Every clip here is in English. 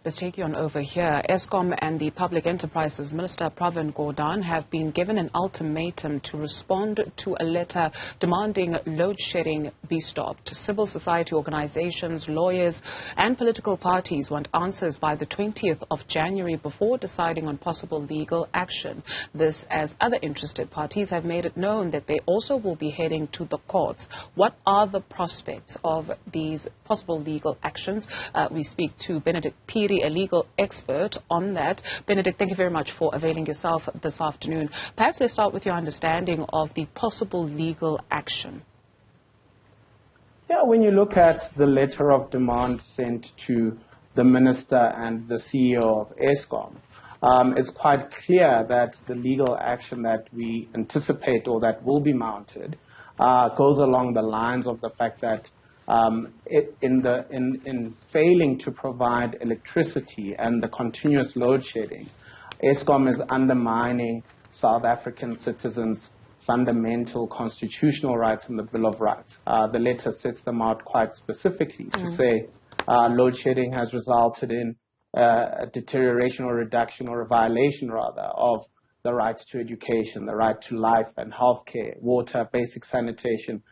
Let's take you on over here. Eskom and the Public Enterprises Minister Pravin Gordhan have been given an ultimatum to respond to a letter demanding load shedding be stopped. Civil society organizations, lawyers and political parties want answers by the 20th of January before deciding on possible legal action. This as other interested parties have made it known that they also will be heading to the courts. What are the prospects of these possible legal actions? We speak to Benedict Phiri, a legal expert on that. Benedict, thank you very much for availing yourself this afternoon. Perhaps let's start with your understanding of the possible legal action. Yeah, when you look at the letter of demand sent to the minister and the CEO of Eskom, it's quite clear that the legal action that we anticipate or that will be mounted goes along the lines of the fact that in failing to provide electricity and the continuous load shedding, Eskom is undermining South African citizens' fundamental constitutional rights in the Bill of Rights. The letter sets them out quite specifically to say load shedding has resulted in a deterioration or reduction or a violation rather of the right to education, the right to life and health care, water, basic sanitation,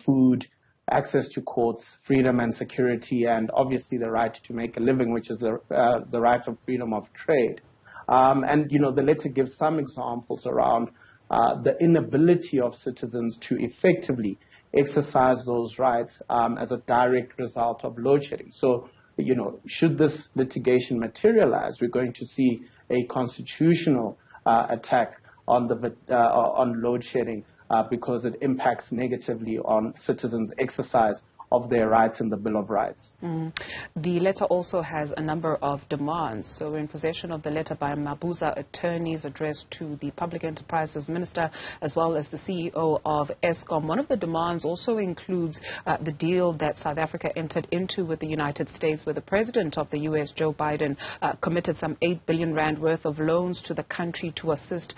food, access to courts, freedom and security, and obviously the right to make a living, which is the right of freedom of trade. The letter gives some examples around the inability of citizens to effectively exercise those rights as a direct result of load shedding. So, should this litigation materialize, we're going to see a constitutional attack on load shedding because it impacts negatively on citizens' exercise of their rights in the Bill of Rights. The letter also has a number of demands. So we're in possession of the letter by Mabuza attorneys addressed to the Public Enterprises Minister as well as the CEO of Eskom. One of the demands also includes the deal that South Africa entered into with the United States, where the President of the U.S., Joe Biden, committed some 8 billion rand worth of loans to the country to assist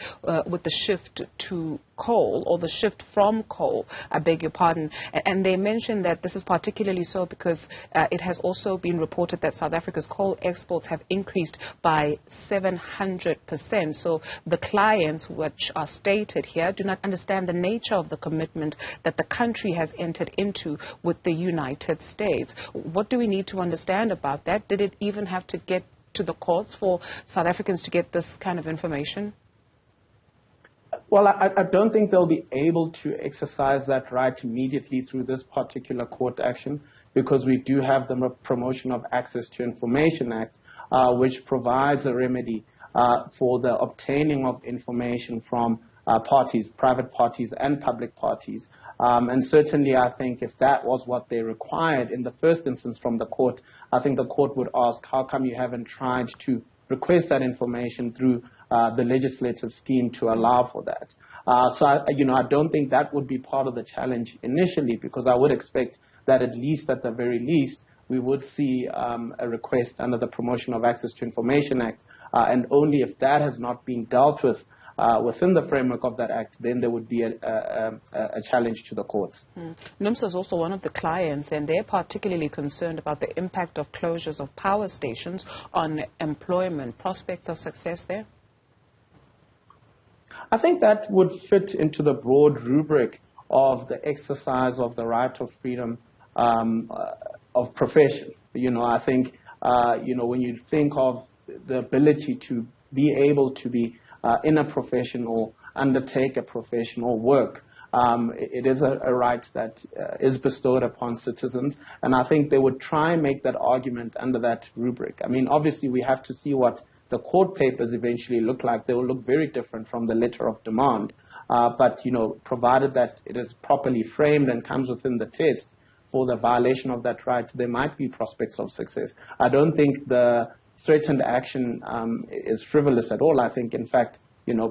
with the shift to coal, or the shift from coal, I beg your pardon. And they mentioned that this is particularly so because it has also been reported that South Africa's coal exports have increased by 700%. So the clients, which are stated here, do not understand the nature of the commitment that the country has entered into with the United States. What do we need to understand about that? Did it even have to get to the courts for South Africans to get this kind of information? Well, I don't think they'll be able to exercise that right immediately through this particular court action, because we do have the Promotion of Access to Information Act, which provides a remedy for the obtaining of information from parties, private parties and public parties. And certainly I think if that was what they required in the first instance from the court, I think the court would ask, how come you haven't tried to request that information through the legislative scheme to allow for that. So I don't think that would be part of the challenge initially, because I would expect that at the very least, we would see a request under the Promotion of Access to Information Act, and only if that has not been dealt with within the framework of that act, then there would be a challenge to the courts. NUMSA is also one of the clients, and they're particularly concerned about the impact of closures of power stations on employment. Prospects of success there? I think that would fit into the broad rubric of the exercise of the right of freedom of profession. I think, when you think of the ability to be able to be in a profession or undertake a professional work, it is a right that is bestowed upon citizens, and I think they would try and make that argument under that rubric. I mean, obviously we have to see what the court papers eventually look like. They will look very different from the letter of demand, but provided that it is properly framed and comes within the test for the violation of that right, there might be prospects of success. I don't think the threatened action is frivolous at all. I think, in fact,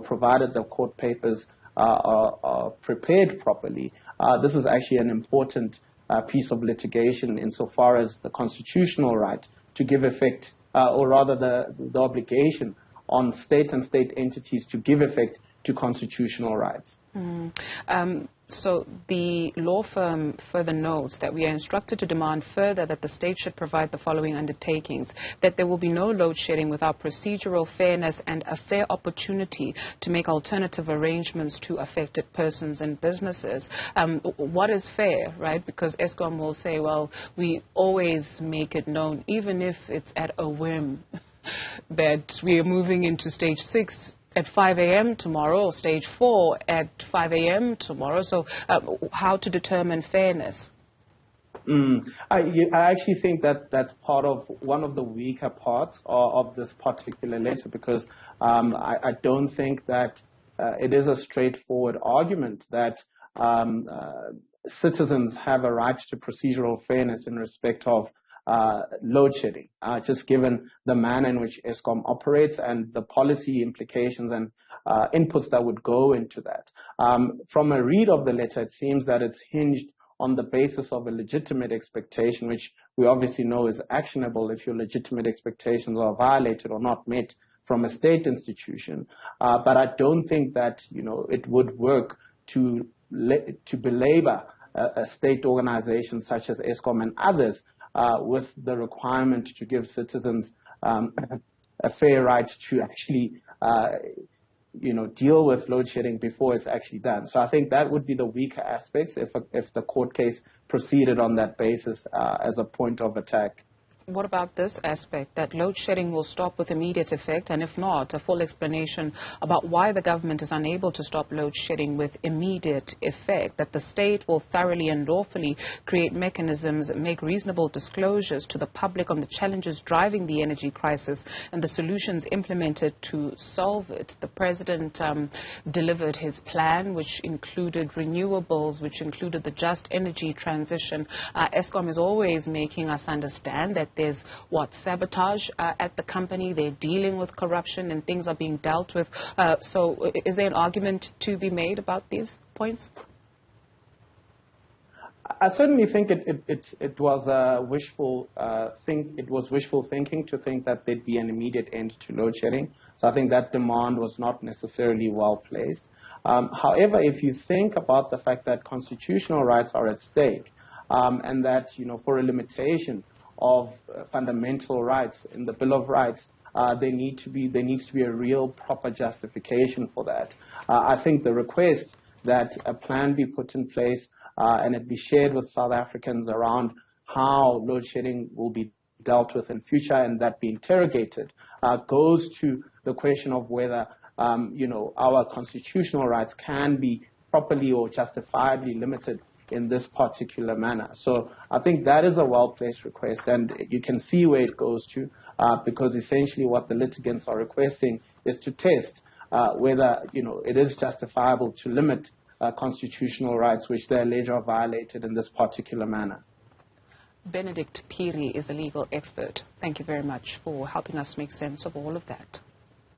provided the court papers are prepared properly, this is actually an important piece of litigation insofar as the constitutional right to give effect, or rather the obligation on state and state entities to give effect to constitutional rights. So the law firm further notes that we are instructed to demand further that the state should provide the following undertakings: that there will be no load shedding without procedural fairness and a fair opportunity to make alternative arrangements to affected persons and businesses. What is fair, right? Because Eskom will say, well, we always make it known, even if it's at a whim, that we are moving into stage 6 at 5 a.m. tomorrow, or stage 4 at 5 a.m. tomorrow. So how to determine fairness? I actually think that that's part of one of the weaker parts of this particular letter, because I don't think that it is a straightforward argument that citizens have a right to procedural fairness in respect of load shedding, just given the manner in which Eskom operates and the policy implications and inputs that would go into that. From a read of the letter, it seems that it's hinged on the basis of a legitimate expectation, which we obviously know is actionable if your legitimate expectations are violated or not met from a state institution. But I don't think that it would work to belabor a state organization such as Eskom and others with the requirement to give citizens a fair right to actually deal with load shedding before it's actually done. So I think that would be the weaker aspects if the court case proceeded on that basis as a point of attack. What about this aspect, that load shedding will stop with immediate effect, and if not, a full explanation about why the government is unable to stop load shedding with immediate effect, that the state will thoroughly and lawfully create mechanisms, make reasonable disclosures to the public on the challenges driving the energy crisis and the solutions implemented to solve it. The president delivered his plan, which included renewables, which included the just energy transition. Eskom is always making us understand that there's sabotage at the company. They're dealing with corruption and things are being dealt with. So is there an argument to be made about these points? I certainly think it was wishful thinking to think that there'd be an immediate end to load shedding. So I think that demand was not necessarily well placed. However, if you think about the fact that constitutional rights are at stake, and that for a limitation of fundamental rights in the Bill of Rights, there needs to be a real proper justification for that. I think the request that a plan be put in place and it be shared with South Africans around how load shedding will be dealt with in future, and that be interrogated, goes to the question of whether our constitutional rights can be properly or justifiably limited in this particular manner. So I think that is a well-placed request, and you can see where it goes to, because essentially what the litigants are requesting is to test whether it is justifiable to limit constitutional rights which they allege are violated in this particular manner. Benedict Phiri is a legal expert. Thank you very much for helping us make sense of all of that.